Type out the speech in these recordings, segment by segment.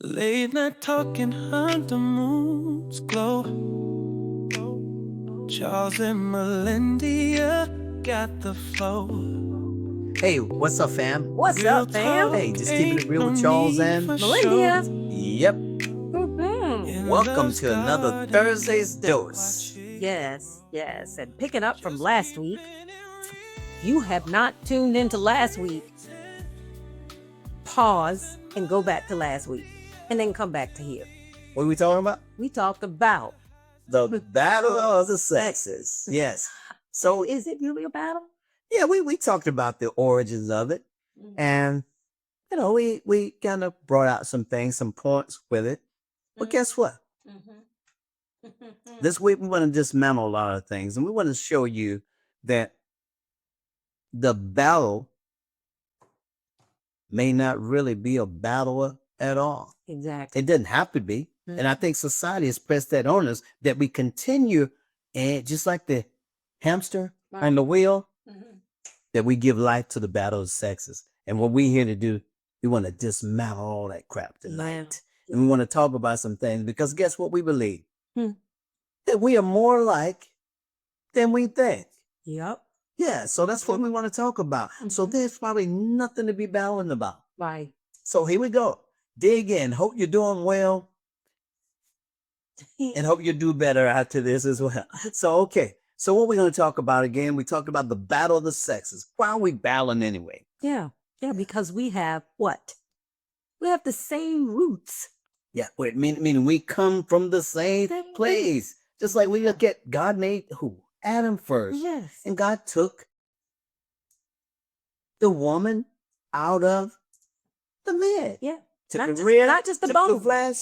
Late night talking under moon's glow. Charles and Melendia got the flow. Hey, what's up, fam? What's up, fam? Hey, just keeping it real with Charles and Melendia. Yep. Welcome to another Thursday's Dose. Yes. And picking up from last week, you have not tuned into last week. Pause and go back to last week, and then come back to here. What are we talking about? We talked about The battle of the sexes. Yes. So, is it really a battle? yeah, we talked about the origins of it. And, we kind of brought out some things, some points with it. But guess what? This week, we want to dismantle a lot of things. And we want to show you that the battle may not really be a battle at all. Exactly. It doesn't have to be. And I think society has pressed that on us that we continue, and just like the hamster and the wheel, that we give life to the battle of sexes. And what we're here to do, we want to dismantle all that crap tonight. And we want to talk about some things because guess what we believe? That we are more alike than we think. Yep. Yeah, so that's what we want to talk about. So there's probably nothing to be battling about. Right. So here we go. Dig in. Hope you're doing well. And hope you do better after this as well. So, okay. So what we're going to talk about again, we talked about the battle of the sexes. Why are we battling anyway? Yeah, because we have what? We have the same roots. Yeah, meaning we come from the same place. Just like we look at God made who? Adam first. Yes. And God took the woman out of the man. Yeah. Took the rib, not just the took bone. the flesh.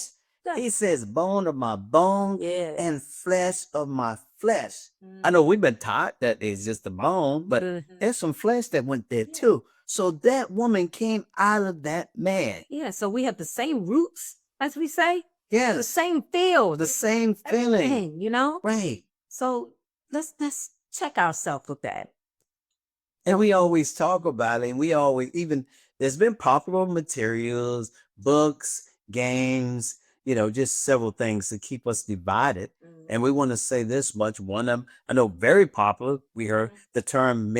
He says, bone of my bone and flesh of my flesh. I know we've been taught that it's just the bone, but there's some flesh that went there too. So that woman came out of that man. Yeah, so we have the same roots, as we say. Yeah. The same feel. The same feeling. Everything, Right. So let's check ourselves with that. And we always talk about it, and we always, even there's been popular materials, books, games, just several things to keep us divided. And we want to say this much. One of them, I know, very popular. We heard the term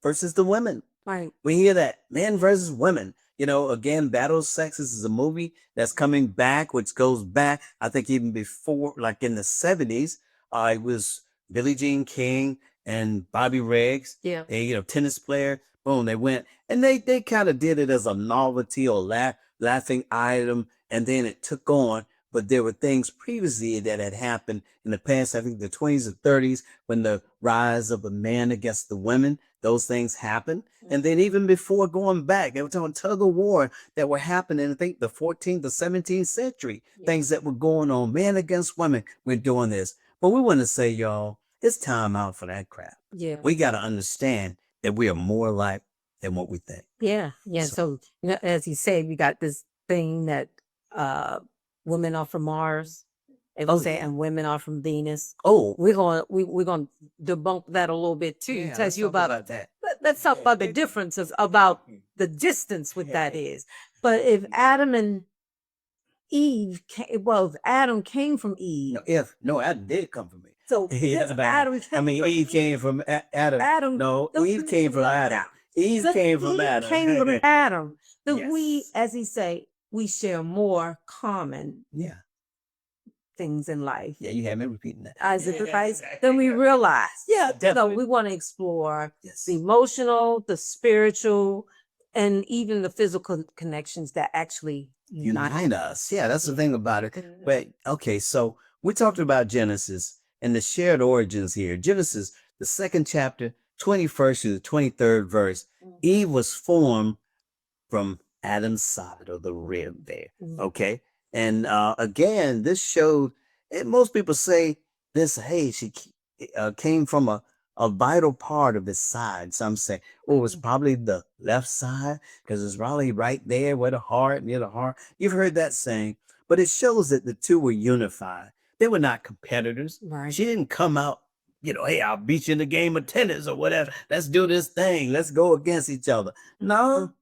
versus the women. Right. We hear that men versus women. Again, Battle of Sexes is a movie that's coming back, which goes back, I think, even before, like in the 70s. It was Billie Jean King and Bobby Riggs, a tennis player. Boom, they went and they kind of did it as a novelty or laughing item, and then it took on. But there were things previously that had happened in the past, I think the 20s and 30s, when the rise of the man against the women, those things happened. And then even before going back, they were talking tug of war that were happening, I think the 14th, the 17th century, things that were going on, man against women, we're doing this. But we want to say, y'all, it's time out for that crap. Yeah. We got to understand that we are more alike than what we think. Yeah. So as you say, we got this thing that women are from Mars. They will say, and women are from Venus. Oh, we're gonna debunk that a little bit too. Yeah, Tell you about that. Let's talk about the differences, about the distance with that is. But if Adam and Eve if Adam came from Eve. Adam did come from me. So Adam. Eve came from Adam. No, Eve came from Adam. Eve came from Adam. Came from Adam. So Yes. we, as he say, we share more common things in life. Yeah, you have me repeating that. As then we realize. Yeah, definitely. So we want to explore the emotional, the spiritual, and even the physical connections that actually unite us. Yeah, that's the thing about it. But okay, so we talked about Genesis and the shared origins here. Genesis, the 2nd chapter, 21st to the 23rd verse. Eve was formed from Adam's side, or the rib there. Okay. And again, this showed, and most people say this, hey, she came from a vital part of his side. Some say, oh, it's probably the left side because it's probably right there where the heart, near the heart. You've heard that saying, but it shows that the two were unified. They were not competitors. Right. She didn't come out, hey, I'll beat you in the game of tennis or whatever. Let's do this thing. Let's go against each other. No,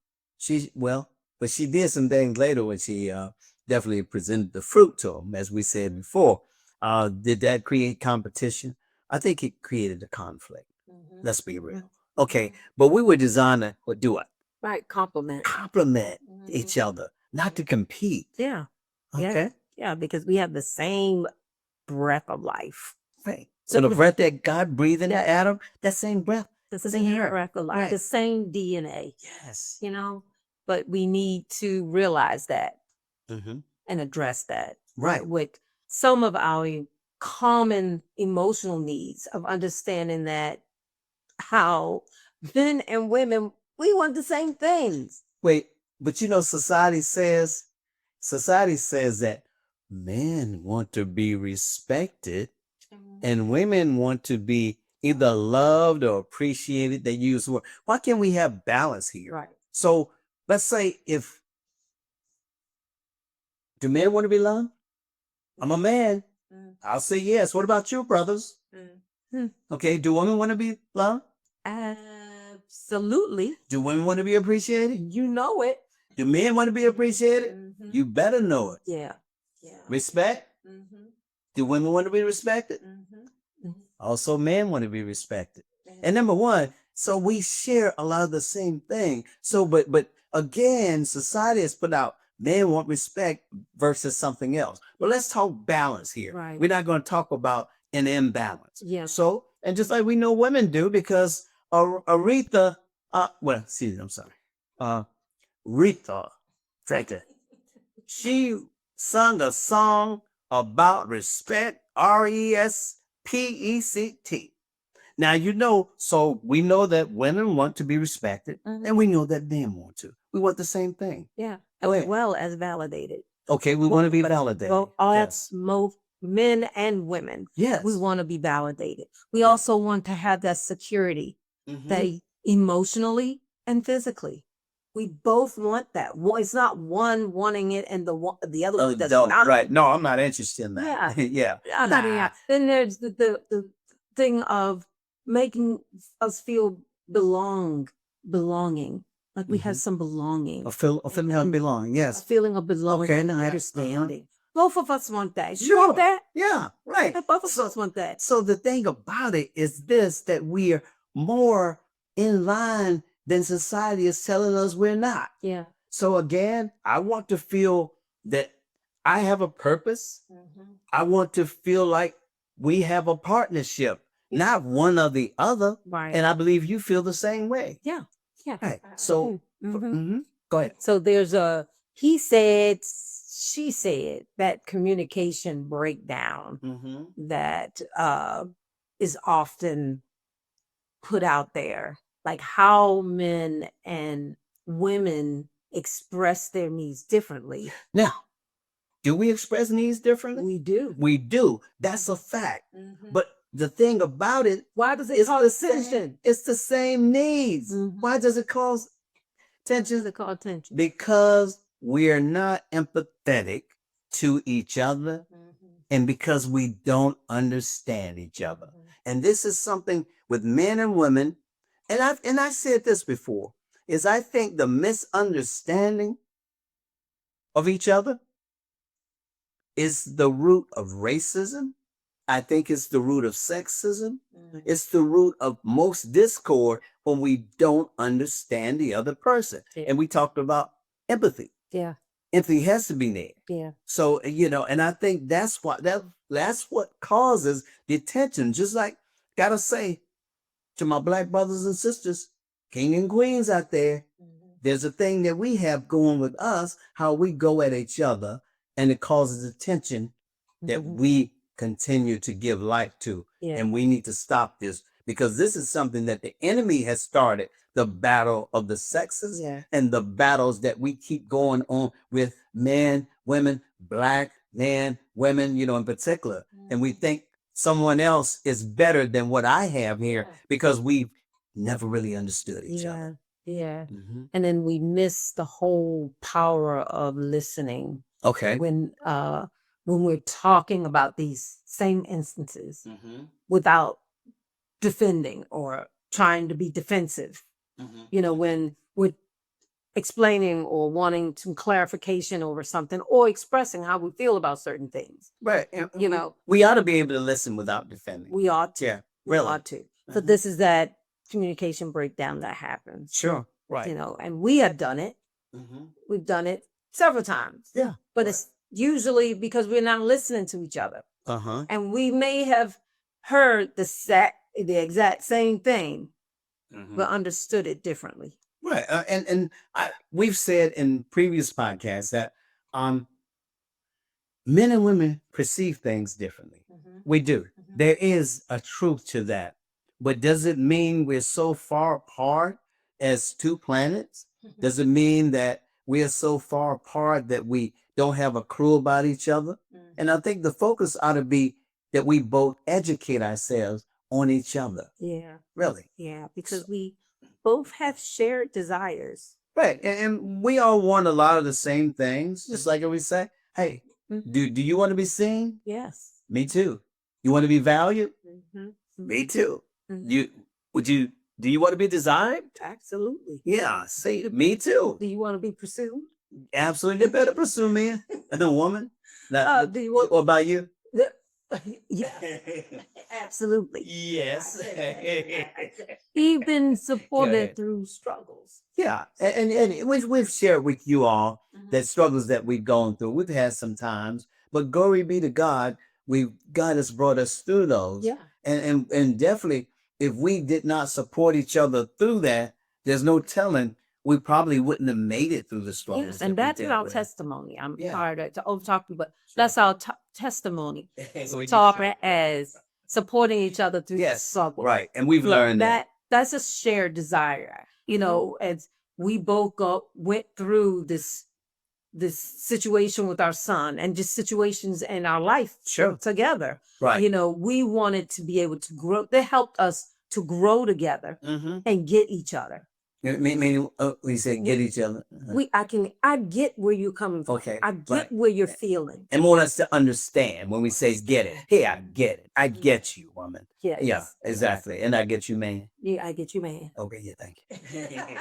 but she did some things later when she definitely presented the fruit to him, as we said before. Did that create competition? I think it created a conflict. Let's be real. Okay, but we were designed to do what? Right. Compliment. Compliment each other, not to compete. Yeah. Yeah. Okay. Yeah. Because we have the same breath of life. Right. So the breath that God breathed into Adam, that same breath, The is in same her. breath of life. Right. The same DNA. Yes. You know, but we need to realize that Mm-hmm. and address that. Right. With some of our common emotional needs of understanding that how men and women, we want the same things. Wait, but you know, society says that men want to be respected and women want to be either loved or appreciated. They use the word. Why can't we have balance here? Right. So let's say do men want to be loved? I'm a man. I'll say yes. What about you, brothers? Okay, do women want to be loved? Absolutely. Do women want to be appreciated? You know it. Do men want to be appreciated? You better know it. Yeah. Yeah. Respect? Do women want to be respected? Also, men want to be respected. And number one, so we share a lot of the same thing. So, but again, society has put out men want respect versus something else. But let's talk balance here. Right. We're not going to talk about an imbalance. Yeah. So, and just like we know women do, because Aretha, Aretha Franklin, she sung a song about respect, RESPECT. Now, you know, so we know that women want to be respected, and we know that men want to. We want the same thing. Yeah. Go As ahead. well as validated. Okay, we want to be validated. Well, Yes. that's most men and women. Yes. We want to be validated. We also want to have that security, Mhm. that emotionally and physically. We both want that. It's not one wanting it and the other one does not. Right. No, I'm not interested in that. Yeah. Yeah. Then there's the thing of making us feel belonging. Like we have some belonging. A feeling of belonging. A Yes. feeling of belonging Okay, and yeah, understanding. Both of us want that. You Sure. want that? Yeah. Right. Both of us want that. So the thing about it is this, that we are more in line than society is telling us we're not. Yeah. So again, I want to feel that I have a purpose. I want to feel like we have a partnership, not one or the other. Right. And I believe you feel the same way. Yeah. Yeah. Right. So go ahead. So there's a he said, she said, that communication breakdown that is often put out there, like how men and women express their needs differently. Now, do we express needs differently? We do. We do. That's a fact. But the thing about it, Why does it cause tension? it's the same needs. Why does it cause tension? Does it cause tension? Because we are not empathetic to each other and because we don't understand each other. And this is something with men and women. And I said this before, is I think the misunderstanding of each other is the root of racism. I think it's the root of sexism. It's the root of most discord when we don't understand the other person. Yeah. And we talked about empathy. Yeah. Empathy has to be there. Yeah. So, you know, and I think that's what causes the tension. Just like, gotta say to my Black brothers and sisters, king and queens out there, there's a thing that we have going with us, how we go at each other, and it causes a tension that we continue to give life to. Yeah. And we need to stop this, because this is something that the enemy has started, the battle of the sexes and the battles that we keep going on with men, women, Black men, women, you know, in particular. And we think someone else is better than what I have here because we've never really understood each other. Yeah. And then we miss the whole power of listening. Okay. When we're talking about these same instances without defending or trying to be defensive. You know, when we're explaining or wanting some clarification over something or expressing how we feel about certain things. Right. And You know, we ought to be able to listen without defending. we ought to. Yeah. We Really. ought to. So this is that communication breakdown that happens. Sure. Right. You know, and we have done it. We've done it several times. Yeah. But it's usually because we're not listening to each other. And we may have heard the exact same thing, but understood it differently. Right. We've said in previous podcasts that men and women perceive things differently. We do. There is a truth to that. But does it mean we're so far apart as two planets? Does it mean that we are so far apart that we don't have a clue about each other? And I think the focus ought to be that we both educate ourselves on each other. Yeah. Really. Yeah. Because we both have shared desires. Right. And we all want a lot of the same things. Just like we say, hey, do you want to be seen? Yes. Me too. You want to be valued? Me too. Do you want to be desired? Absolutely. Yeah, say me too. Do you want to be pursued? Absolutely. They better pursue me. And a woman. Do you want? What about you? Yeah, absolutely. Yes. Even supported through struggles. Yeah. And we've shared with you all that struggles that we've gone through. We've had some times, but glory be to God, God has brought us through those. Yeah. And definitely, if we did not support each other through that, there's no telling we probably wouldn't have made it through the struggles. Yes, and that's our testimony. I'm sorry to over talk you, but that's our testimony. Talk as supporting each other through the struggle. Right. And we've learned that. That's a shared desire. You know, as we both went through this situation with our son and just situations in our life together. Right. You know, we wanted to be able to grow. They helped us to grow together and get each other. Meaning, we said get each other. I get where you're coming from. Okay. I get where you're feeling. And want us to understand when we say get it. Hey, I get it. I get you, woman. Yes. Yeah, exactly. And I get you, man. Yeah, I get you, man. Okay, yeah, thank you.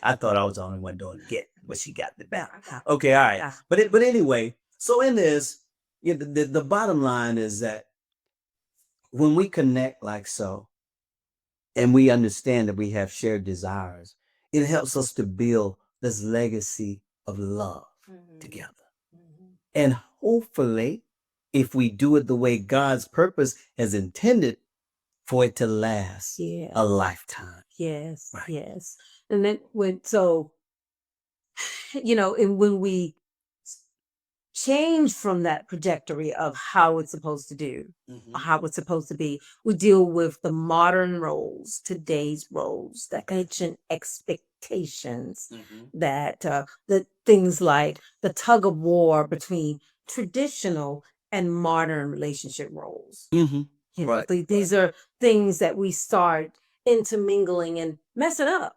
I thought I was the only one doing get, but she got the back. Okay, all right. But anyway, so in this, the bottom line is that when we connect like so, and we understand that we have shared desires, it helps us to build this legacy of love together. And hopefully, if we do it the way God's purpose has intended, for it to last a lifetime. Yes, Right. yes. And then and when we change from that trajectory of how it's supposed to do, how it's supposed to be, we deal with the modern roles, today's roles, the ancient expectations, that the things like the tug of war between traditional and modern relationship roles. You know, these are things that we start intermingling and messing up.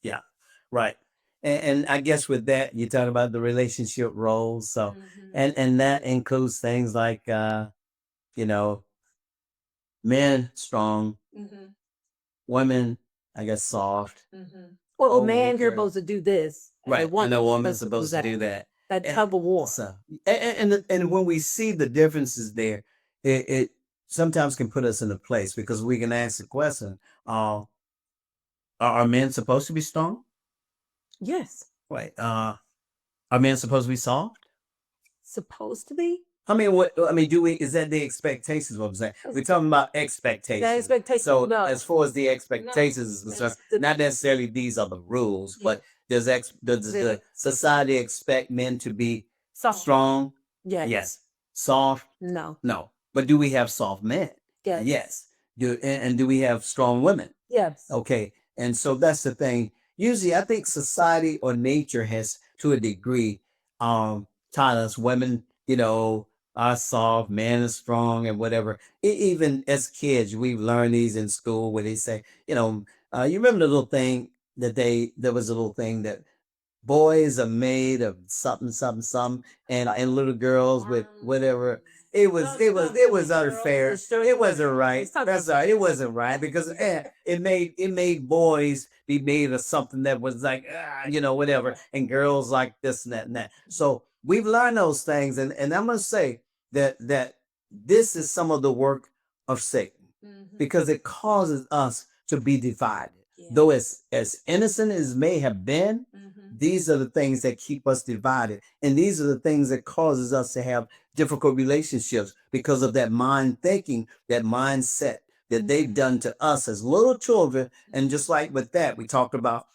Yeah, right. And I guess with that, you talk about the relationship roles. So, and that includes things like, men strong, women, I guess, soft. Well, Oh, a man okay. you're supposed to do this, Right. And a woman's supposed supposed to do that. That tug of war. So, and when we see the differences there, it sometimes can put us in a place because we can ask the question, are men supposed to be strong? Yes, Right. Are men supposed to be soft? supposed to be. I mean, is that the expectations? What I'm saying? We're talking about expectations. The expectations, So no. as far as the expectations is concerned, not necessarily these are the rules, but does the society expect men to be Soft. strong? Yes. Yes. Soft? No. No. But do we have soft men? Yes. Yes. And do we have strong women? Yes. Okay. And so that's the thing. Usually, I think society or nature has, to a degree, taught us women, are soft, men are strong, and whatever. Even as kids, we've learned these in school where they say, you remember the little thing there was a little thing that boys are made of something, something, something, and little girls with whatever. it was unfair. It wasn't right. That's right. It wasn't right because it made boys be made of something that was like whatever, and girls like this and that and that. So we've learned those things, and I'm gonna say that this is some of the work of Satan because it causes us to be divided. Though as innocent as may have been, these are the things that keep us divided, and these are the things that causes us to have difficult relationships because of that mind thinking, that mindset that they've done to us as little children. And just like with that, we talked about,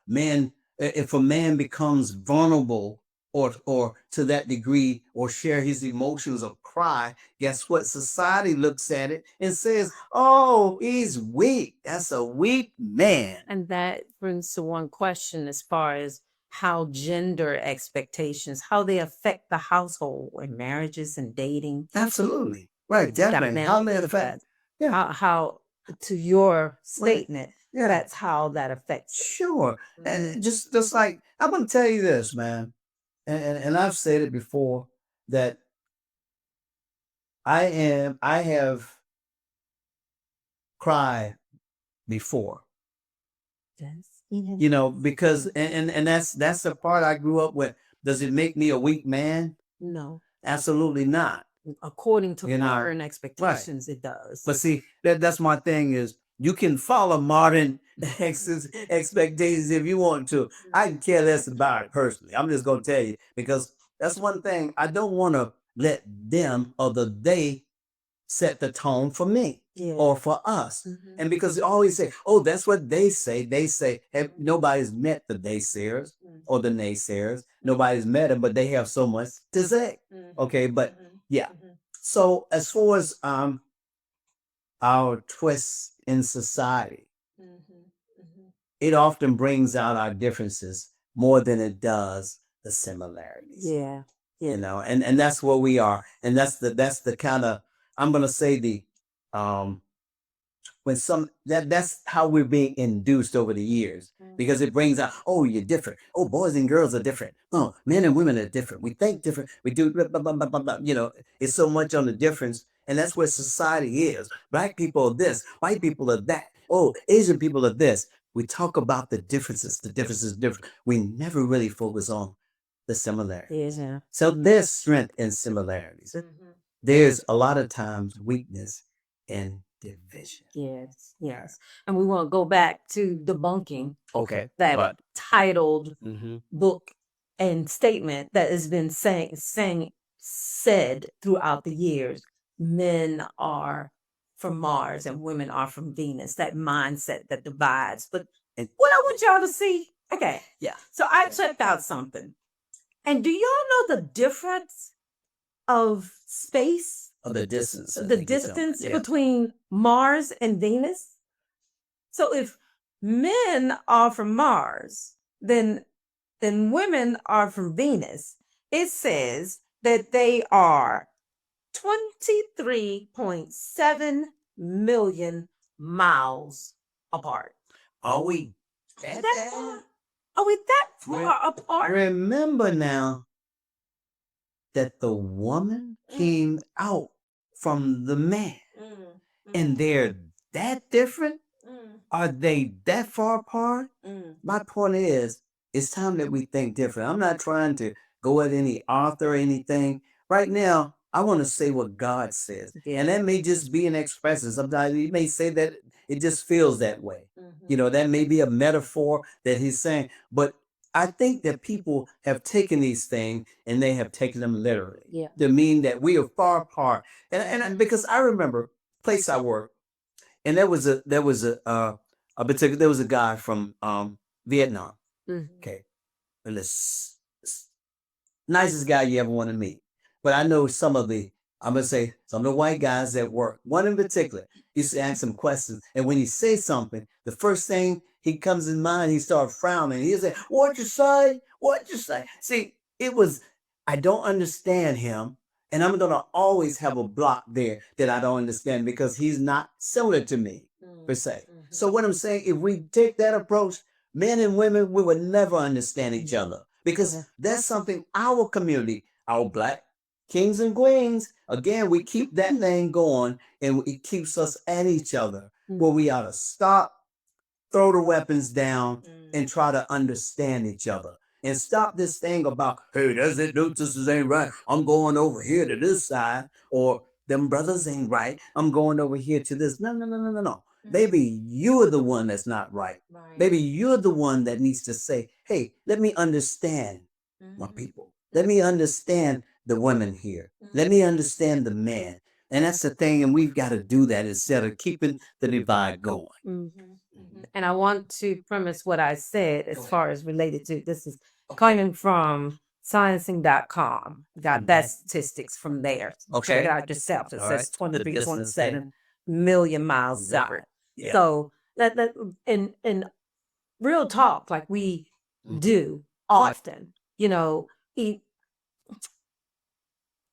man, if a man becomes vulnerable or to that degree or share his emotions or cry, guess what? Society looks at it and says, oh, he's weak. That's a weak man. And that brings to one question as far as how gender expectations, how they affect the household and marriages and dating. Absolutely. Right. Definitely. How they affect. Yeah. How to your statement, that's how that affects. Sure. And just like, I'm going to tell you this, man. And I've said it before that I have cried before. Because and that's the part I grew up with. Does it make me a weak man? No. Absolutely not. According to modern expectations, it does. But see, that's my thing is you can follow modern expectations if you want to. I can care less about it personally. I'm just gonna tell you because that's one thing I don't want to let them or they set the tone for me or for us. And because they always say, oh, that's what they say. They say, nobody's met the naysayers or the naysayers. Nobody's met them, but they have so much to say. Okay, but yeah. So as far as our twists in society, it often brings out our differences more than it does the similarities. Yeah. And that's what we are. And that's the kind of, I'm gonna say that's how we're being induced over the years because it brings out, oh, you're different. Oh, boys and girls are different. Oh, men and women are different. We think different. We do blah, blah, blah, blah, blah. It's so much on the difference, and that's where society is. Black people are this, white people are that. Oh, Asian people are this. We talk about the differences. The differences different. We never really focus on the similarities. So there's strength in similarities. There's a lot of times weakness in division. Yes. And we want to go back to debunking that titled book and statement that has been said throughout the years. Men are from Mars and women are from Venus. That mindset that divides. But what I want y'all to see, so I checked out something. And do y'all know the difference of space? Of the distance. The distance between Mars and Venus? So if men are from Mars, then women are from Venus. It says that they are 23.7 million miles apart. Are we that far? Are we that far apart? Remember now that the woman came out from the man and they're that different? Are they that far apart? My point is, it's time that we think different. I'm not trying to go at any author or anything. Right now, I want to say what God says. And that may just be an expression. Sometimes he may say that it just feels that way. That may be a metaphor that he's saying. But I think that people have taken these things and they have taken them literally to mean that we are far apart. And because I remember place I worked, and there was a guy from Vietnam. Okay, and this nicest guy you ever want to meet. But I know some of the white guys at work. One in particular used to ask him questions, and when he says something, the first thing he comes in mind, he starts frowning. He say, "What you say? What you say?" See, I don't understand him, and I'm gonna always have a block there that I don't understand because he's not similar to me per se. So what I'm saying, if we take that approach, men and women, we would never understand each other because that's something our community, our Black kings and queens. Again, we keep that thing going, and it keeps us at each other. Where we ought to stop, throw the weapons down, and try to understand each other. And stop this thing about, hey, that's it, those sisters ain't right. I'm going over here to this side, or them brothers ain't right. I'm going over here to this. No, no, no, no, no, no. Maybe you're the one that's not right. Maybe you're the one that needs to say, hey, let me understand my people. Let me understand the women here. Let me understand the men. And that's the thing, and we've got to do that instead of keeping the divide going. And I want to premise what I said as far as related to this is coming from sciencing.com. Got that statistics from there. Check it out yourself. It says 23.7 million miles separate. Yeah. So that in real talk, like we do often, e-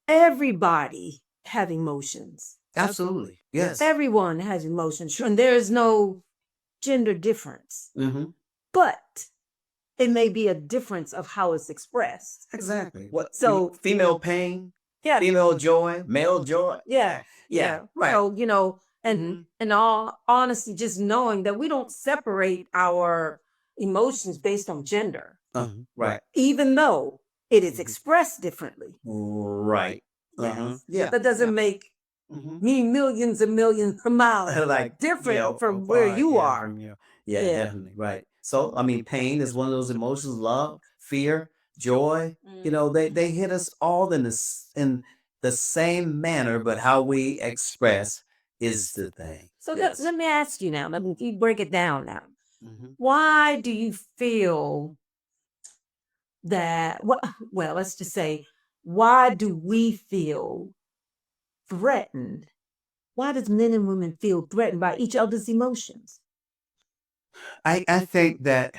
everybody have emotions. Absolutely. Yes. Everyone has emotions, and there is no gender difference. But it may be a difference of how it's expressed. Exactly. What? So Female pain, yeah, female joy, male joy. yeah, Right. So and in all honesty, just knowing that we don't separate our emotions based on gender, Right. even though it is expressed differently. Right. Yes. Yeah. That doesn't make me millions and millions of miles Like different from where you are. from you. Yeah, definitely. Right. So I mean, pain is one of those emotions. Love, fear, joy. They hit us all in the same manner, but how we express is the thing. So let me ask you now. Let me break it down now. Mhm. Why do you feel that? Well, let's just say, why do we feel threatened? Why does men and women feel threatened by each other's emotions? I think that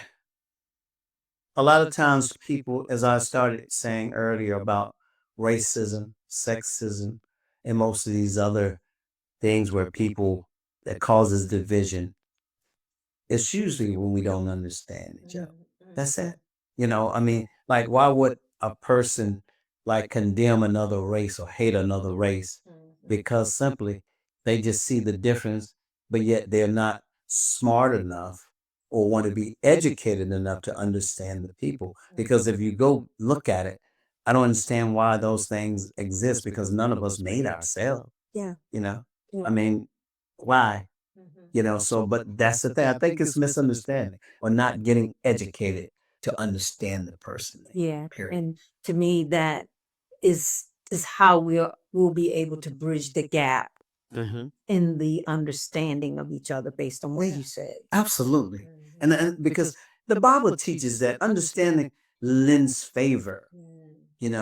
a lot of times people, as I started saying earlier about racism, sexism, and most of these other things where people that causes division, it's usually when we don't understand each other. That's it. I mean, like, why would a person like condemn another race or hate another race? Because simply they just see the difference, but yet they're not smart enough or want to be educated enough to understand the people. Because if you go look at it, I don't understand why those things exist because none of us made ourselves. Yeah. I mean, why? So but that's the thing. I think it's misunderstanding or not getting educated to understand the person. Yeah. Period. And to me, that is how we'll be able to bridge the gap in the understanding of each other based on what you said. Absolutely. And because the Bible teaches that understanding lends favor.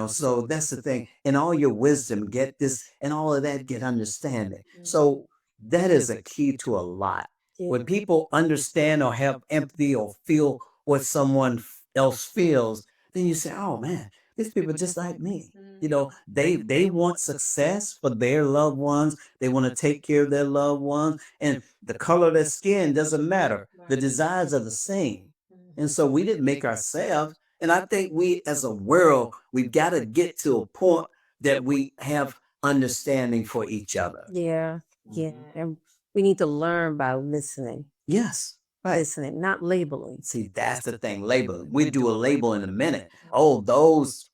So that's the thing. In all your wisdom, get this, and all of that, get understanding. So that is a key to a lot. When people understand or have empathy or feel what someone else feels, then you say, oh man, these people are just like me. They want success for their loved ones. They want to take care of their loved ones. And the color of their skin doesn't matter. The desires are the same. And so we didn't make ourselves. And I think we as a world, we've got to get to a point that we have understanding for each other. Yeah. Yeah. And we need to learn by listening. Yes. Right. Listening, not labeling. See, that's the thing. Labeling. We do a label in a minute. Oh, those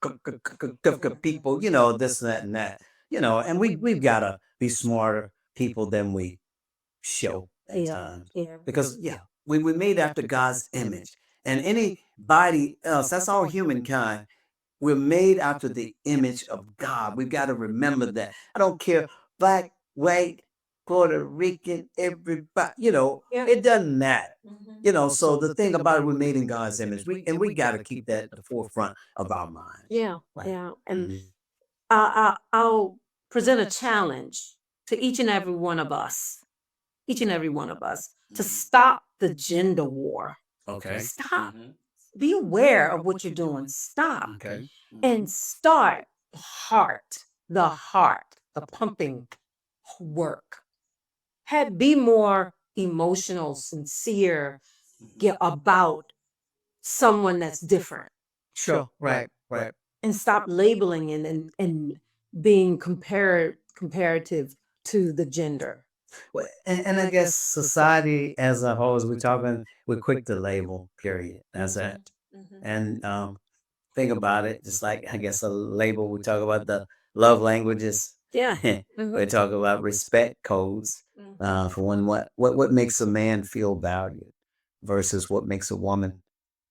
people, this, that, and that. And we've got to be smarter people than we show at times. Yeah. Because, we made after God's image. And anybody else, that's all humankind. We're made after the image of God. We've got to remember that. I don't care, black, white, Puerto Rican, everybody, it doesn't matter. So the thing about it, we're made in God's image. We got to keep that at the forefront of our mind. Yeah. Right. Yeah. And I'll present a challenge to each and every one of us, to stop the gender war. Okay. Stop. Be aware of what you're doing. Stop. Okay. And start the pumping work. Be more emotional, sincere, about someone that's different. Sure. Right. And stop labeling and being comparative to the gender. Well, and I guess society as a whole, as we're talking, we're quick to label. Period. That's it. And think about it, just like I guess a label. We talk about the love languages. Yeah. We talk about respect codes. For one, what makes a man feel valued versus what makes a woman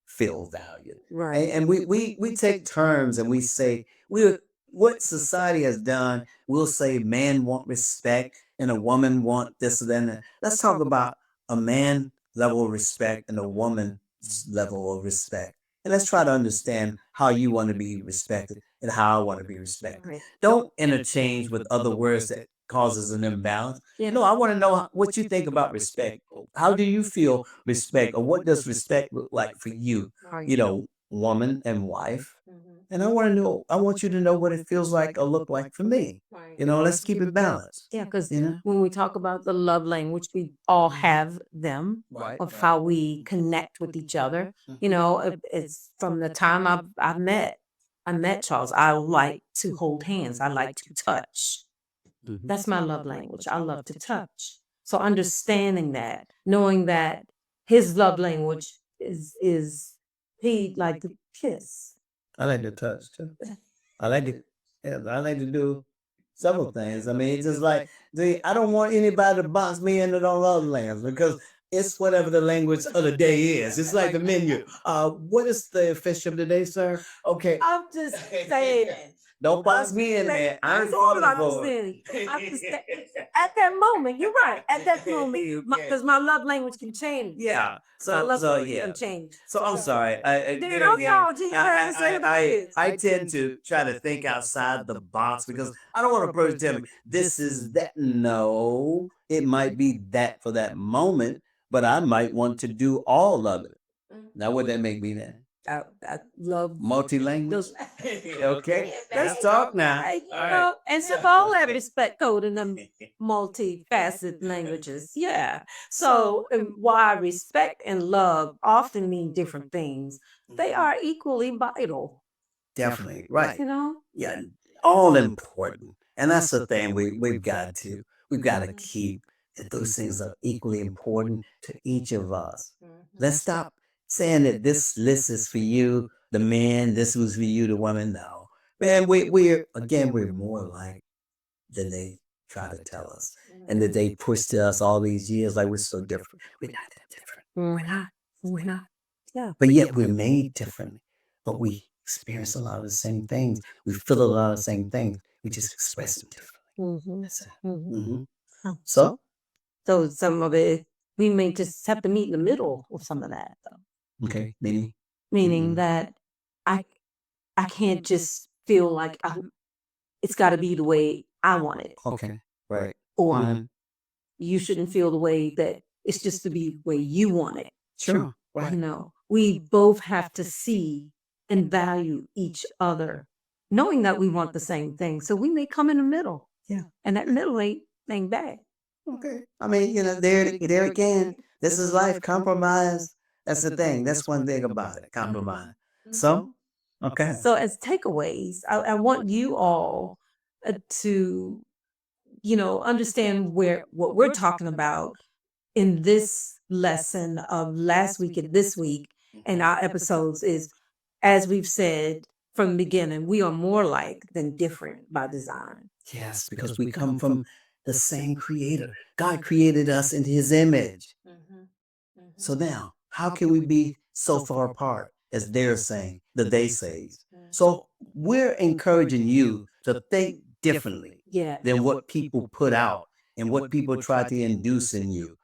feel valued. Right. And we take terms and we say we what society has done. We'll say man want respect and a woman want this and that. Let's talk about a man level of respect and a woman's level of respect. And let's try to understand how you want to be respected and how I want to be respected. Right. Don't interchange with other words that causes an imbalance. Yeah. No, I want to know what you think about respect. How do you feel respect, or what does respect look like for you? Right. You know, woman and wife. And I want to know. I want you to know what it feels like or look like for me. You know, let's keep it balanced. Yeah, because You know, when we talk about the love language, we all have them right? of how we connect with each other. You know, it's from the time I met Charles. I like to hold hands. I like to touch. That's my love language. I love to touch. So understanding that, knowing that his love language is he like to kiss. I like to touch too. I like to, yeah, I like to do several things. I mean, it's just like I don't want anybody to box me into no love language because it's whatever the language of the day is. It's like the menu. What is the fish of the day, sir? Okay, I'm just saying. don't box me in there. I ain't That's all falling I'm for it. saying. At that moment, you're right. At that moment, because my love language can change. Yeah. My So love so language yeah. can change. So I'm sorry. Dude, There I'm again, sorry. You heard me say about this. I tend to try to think outside the box because I don't want a person to tell me this is that. No, it might be that for that moment, but I might want to do all of it. Now, would that make me then? I love Multilanguage? those. Okay, let's talk now. You All right. know, and so all have respect code in them multifaceted languages. Yeah. So while respect and love often mean different things, they are equally vital. Definitely. Right. You know? Yeah, all important. And that's the thing we've got to keep that those things are equally important to each of us. Let's stop saying that this list is for you, the man, this was for you, the woman. No. Man, we're more alike than they try to tell us. And that they push to us all these years like we're so different. We're not that different. We're not. We're not. Yeah. But yet we're made differently. But we experience a lot of the same things. We feel a lot of the same things. We just express them differently. Mm-hmm. That's it. Mm-hmm. So, So some of it, we may just have to meet in the middle with some of that, though. okay, meaning Meaning that I I can't just feel like it's got to be the way I want it, okay, right. or Mhm. you shouldn't feel the way that it's just to be the way you want it. Sure. You Right. know, we both have to see and value each other, knowing that we want the same thing. So we may come in the middle. Yeah. And that middle ain't bad. Okay. I mean, there again, this is life. Compromise. That's the thing. That's one thing about it. Compromise. So, okay. So as takeaways, I want you all to, you know, understand where what we're talking about in this lesson of last week and this week and our episodes is, as we've said from the beginning, we are more alike than different by design. Yes, because we come from the same creator. God created us in his image. So now, how can we be so far apart as they're saying, the they says? So we're encouraging you to think differently Yeah. than what people put out and what people try to induce in you.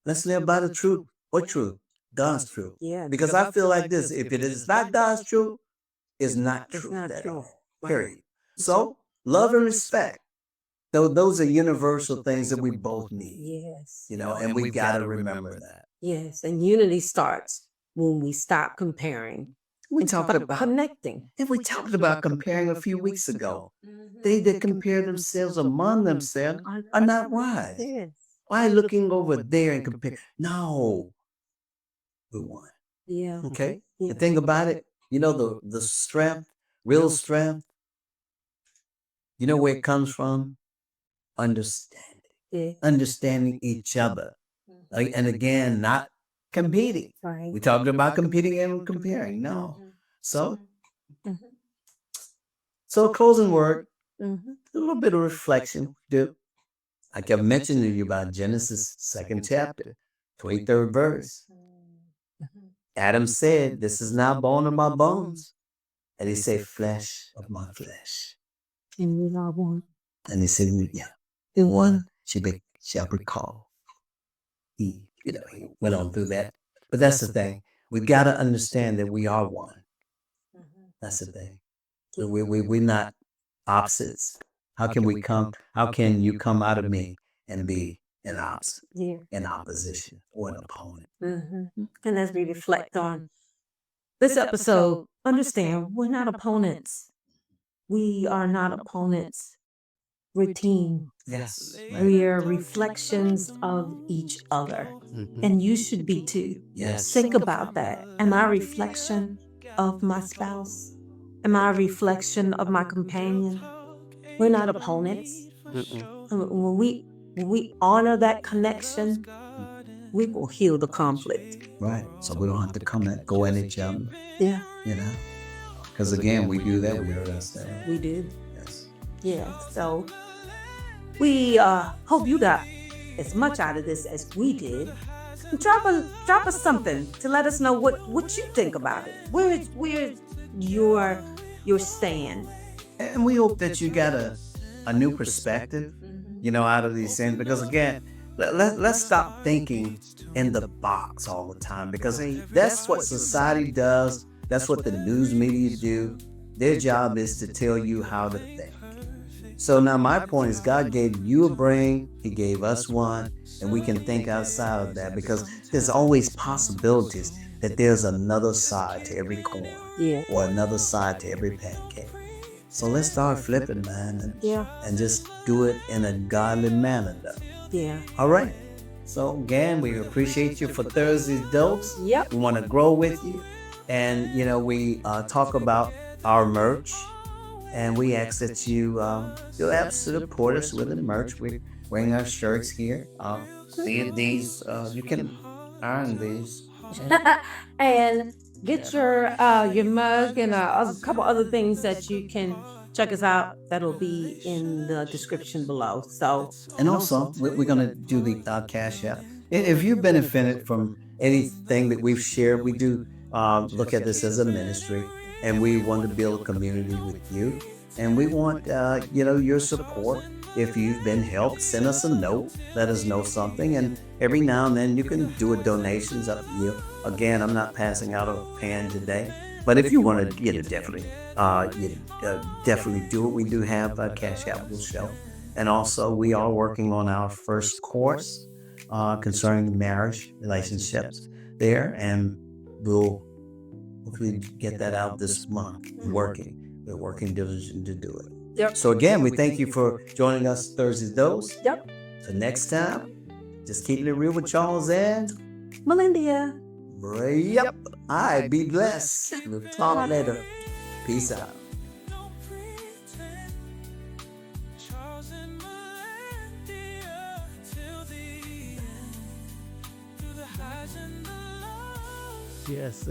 Let's live by the truth. What truth? God's truth. Yeah. Because I feel like this, if it is not God's truth, it's not It's true not at true. all. Period. So love and respect. Those are universal things that we both need. Yes. You know, and we've got to remember that. Yes. And unity starts when we stop comparing. We and talked start about connecting. if we talked about comparing a few weeks ago. They that compare themselves among themselves are not wise. Yes. Why looking over there and compare? No, we one. Yeah. Okay. Yeah. The thing about it, you know, the strength, real strength You know where it comes from? Understanding. Yeah. Understanding each other. And again, not competing. Right. We talked about competing and comparing. No. So, Mhm. so closing word, Mhm. a little bit of reflection. Do I kept mentioning to you about Genesis 2nd chapter, 23rd verse. Mhm. Adam said, "This is now bone of my bones," and he said, "Flesh of my flesh." And we are one. And he said, "Yeah, in one shall be called." He went on through that. But that's the thing. We got to understand that we are one. That's the thing. We're not opposites. How can we come? How can you come out of me and be an opposite, Yeah. an opposition, or an opponent? And as we reflect on this episode, understand we're not opponents. We are not opponents. We're team. Yes. We are reflections of each other. And you should be too. Yes. Think about that. Am I a reflection of my spouse? Am I a reflection of my companion? We're not opponents. When we honor that connection, we will heal the conflict. Right. So we don't have to come and go at each other. Yeah. You know? Because again, we do that, we hurt ourselves. We do. Yes. Yeah. So we hope you got as much out of this as we did. Drop us something to let us know what you think about it. Where's your stand? And we hope that you got a new perspective, out of these things. Because again, let's stop thinking in the box all the time. Because that's what society does. That's what the news media do. Their job is to tell you how to think. So now my point is God gave you a brain, he gave us one, and we can think outside of that because there's always possibilities that there's another side to every coin, or another side to every pancake. So let's start flipping, man, and just do it in a godly manner, though. Yeah. All right. So again, we appreciate you for Thursday's Dose. Yep. We want to grow with you, and we talk about our merch. And we ask that you help support us with the merch. We're wearing our shirts here. These you can earn these. And get your mug and a couple other things that you can check us out. That'll be in the description below. So, And also, we're going to do the Cash App. If you benefited from anything that we've shared, we do look at this as a ministry, and we want to build a community with you. And we want, your support. If you've been helped, send us a note. Let us know something. And every now and then you can do a donations up to you. Again, I'm not passing out a pan today. But if you want to, definitely do it. We do have a Cash App will show. And also, we are working on our first course concerning marriage relationships there. And we'll hopefully get that out this month. We're working diligently to do it. Yep. So again, we thank you for joining us Thursday's Dose. Yep. So next time, just keeping it real with Charles and Melendia. Yep. All right, be blessed. We'll talk later. Peace out. Charles and Melendia till the end, through the highs and the lows. Yes,